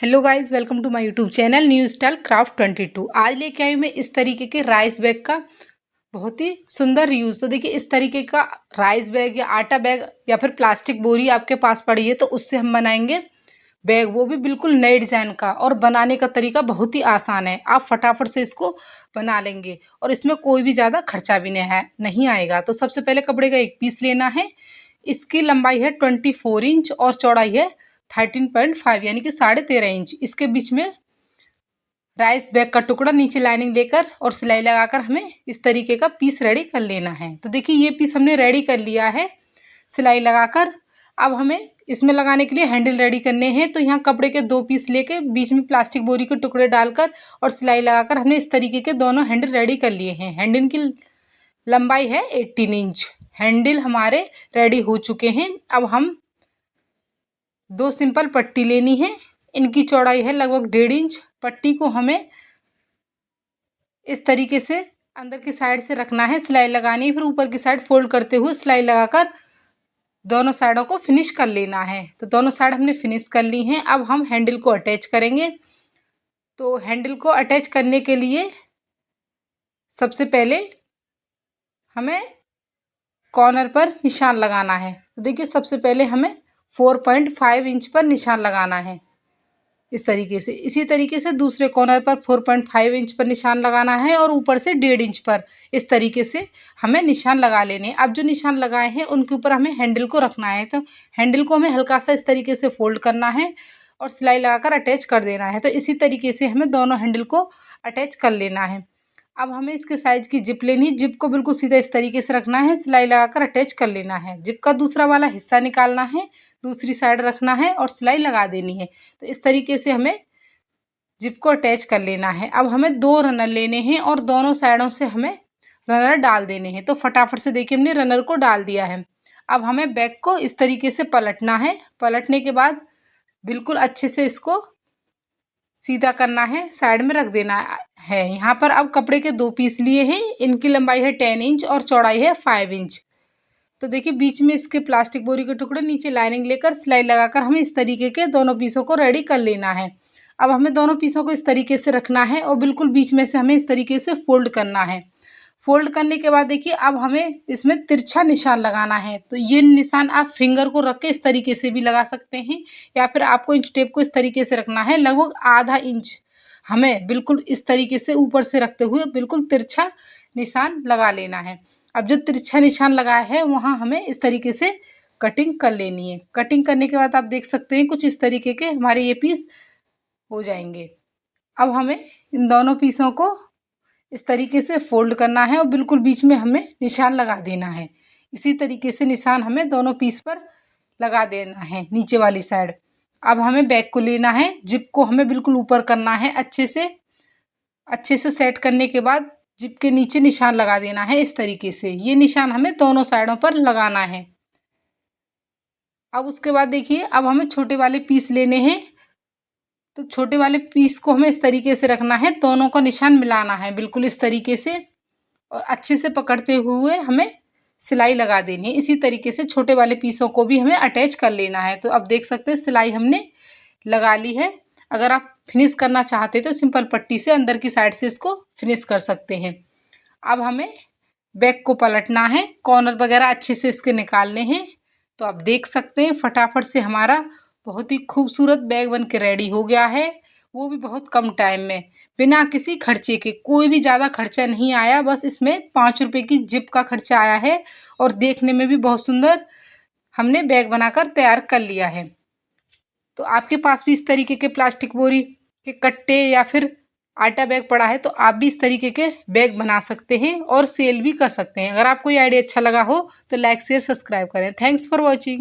Hello guys, welcome to my YouTube channel new style craft 22। आज लेके आई मैं इस तरीके के राइस बैग का बहुत ही सुंदर यूज़। तो देखिए, इस तरीके का राइस बैग या आटा बैग या फिर प्लास्टिक बोरी आपके पास पड़ी है तो उससे हम बनाएंगे बैग, वो भी बिल्कुल नए डिज़ाइन का। और बनाने का तरीका बहुत ही आसान है, आप फटाफट से इसको बना लेंगे और इसमें कोई भी ज़्यादा खर्चा भी नहीं आएगा। तो सबसे पहले कपड़े का एक पीस लेना है। इसकी लंबाई है 24 इंच और चौड़ाई है 13.5 यानी कि 13.5 इंच। इसके बीच में राइस बैग का टुकड़ा, नीचे लाइनिंग लेकर और सिलाई लगाकर हमें इस तरीके का पीस रेडी कर लेना है। तो देखिए, ये पीस हमने रेडी कर लिया है सिलाई लगाकर। अब हमें इसमें लगाने के लिए हैंडल रेडी करने हैं। तो यहाँ कपड़े के 2 पीस लेके बीच में प्लास्टिक बोरी के टुकड़े डालकर और सिलाई लगाकर हमने इस तरीके के दोनों हैंडल रेडी कर लिए हैं। हैंडल की लंबाई है 18 इंच। हैंडल हमारे रेडी हो चुके हैं। अब हम 2 सिंपल पट्टी लेनी है। इनकी चौड़ाई है लगभग 1.5 इंच। पट्टी को हमें इस तरीके से अंदर की साइड से रखना है, सिलाई लगानी है, फिर ऊपर की साइड फोल्ड करते हुए सिलाई लगाकर दोनों साइडों को फिनिश कर लेना है। तो दोनों साइड हमने फिनिश कर ली हैं। अब हम हैंडल को अटैच करेंगे। तो हैंडल को अटैच करने के लिए सबसे पहले हमें कॉर्नर पर निशान लगाना है। तो देखिए, सबसे पहले हमें 4.5 इंच पर निशान लगाना है इस तरीके से। इसी तरीके से दूसरे कॉर्नर पर 4.5 इंच पर निशान लगाना है और ऊपर से 1.5 इंच पर इस तरीके से हमें निशान लगा लेने हैं। अब जो निशान लगाए हैं उनके ऊपर हमें हैंडल को रखना है। तो हैंडल को हमें हल्का सा इस तरीके से फोल्ड करना है और सिलाई लगाकर अटैच कर देना है। तो इसी तरीके से हमें दोनों हैंडल को अटैच कर लेना है। अब हमें इसके साइज की जिप लेनी है। जिप को बिल्कुल सीधा इस तरीके से रखना है, सिलाई लगाकर अटैच कर लेना है। जिप का दूसरा वाला हिस्सा निकालना है, दूसरी साइड रखना है और सिलाई लगा देनी है। तो इस तरीके से हमें जिप को अटैच कर लेना है। अब हमें 2 रनर लेने हैं और दोनों साइडों से हमें रनर डाल देने हैं। तो फटाफट से देखिए, हमने रनर को डाल दिया है। अब हमें बैग को इस तरीके से पलटना है। पलटने के बाद बिल्कुल अच्छे से इसको सीधा करना है, साइड में रख देना है। यहाँ पर अब कपड़े के 2 पीस लिए हैं। इनकी लंबाई है 10 इंच और चौड़ाई है 5 इंच। तो देखिए, बीच में इसके प्लास्टिक बोरी के टुकड़े, नीचे लाइनिंग लेकर सिलाई लगाकर हमें इस तरीके के दोनों पीसों को रेडी कर लेना है। अब हमें दोनों पीसों को इस तरीके से रखना है और बिल्कुल बीच में से हमें इस तरीके से फोल्ड करना है। फोल्ड करने के बाद देखिए, अब हमें इसमें तिरछा निशान लगाना है। तो ये निशान आप फिंगर को रख के इस तरीके से भी लगा सकते हैं या फिर आपको इंच टेप को इस तरीके से रखना है। लगभग आधा इंच हमें बिल्कुल इस तरीके से ऊपर से रखते हुए बिल्कुल तिरछा निशान लगा लेना है। अब जो तिरछा निशान लगाया है वहाँ हमें इस तरीके से कटिंग कर लेनी है। कटिंग करने के बाद आप देख सकते हैं कुछ इस तरीके के हमारे ये पीस हो जाएंगे। अब हमें इन दोनों पीसों को इस तरीके से फोल्ड करना है और बिल्कुल बीच में हमें निशान लगा देना है। इसी तरीके से निशान हमें दोनों पीस पर लगा देना है नीचे वाली साइड। अब हमें बैग को लेना है। जिप को हमें बिल्कुल ऊपर करना है। अच्छे से सेट करने के बाद जिप के नीचे निशान लगा देना है इस तरीके से। ये निशान हमें दोनों साइडों पर लगाना है। अब उसके बाद देखिए, अब हमें छोटे वाले पीस लेने हैं। तो छोटे वाले पीस को हमें इस तरीके से रखना है, दोनों का निशान मिलाना है बिल्कुल इस तरीके से और अच्छे से पकड़ते हुए हमें सिलाई लगा देनी है। इसी तरीके से छोटे वाले पीसों को भी हमें अटैच कर लेना है। तो अब देख सकते हैं सिलाई हमने लगा ली है। अगर आप फिनिश करना चाहते हैं तो सिंपल पट्टी से अंदर की साइड से इसको फिनिश कर सकते हैं। अब हमें बैग को पलटना है, कॉर्नर वगैरह अच्छे से इसके निकालने हैं। तो आप देख सकते हैं फटाफट से हमारा बहुत ही खूबसूरत बैग बन के रेडी हो गया है, वो भी बहुत कम टाइम में, बिना किसी खर्चे के। कोई भी ज़्यादा खर्चा नहीं आया, बस इसमें 5 रुपए की जिप का खर्चा आया है और देखने में भी बहुत सुंदर हमने बैग बनाकर तैयार कर लिया है। तो आपके पास भी इस तरीके के प्लास्टिक बोरी के कट्टे या फिर आटा बैग पड़ा है तो आप भी इस तरीके के बैग बना सकते हैं और सेल भी कर सकते हैं। अगर आपको ये आइडिया अच्छा लगा हो तो लाइक शेयर सब्सक्राइब करें। Thanks for watching.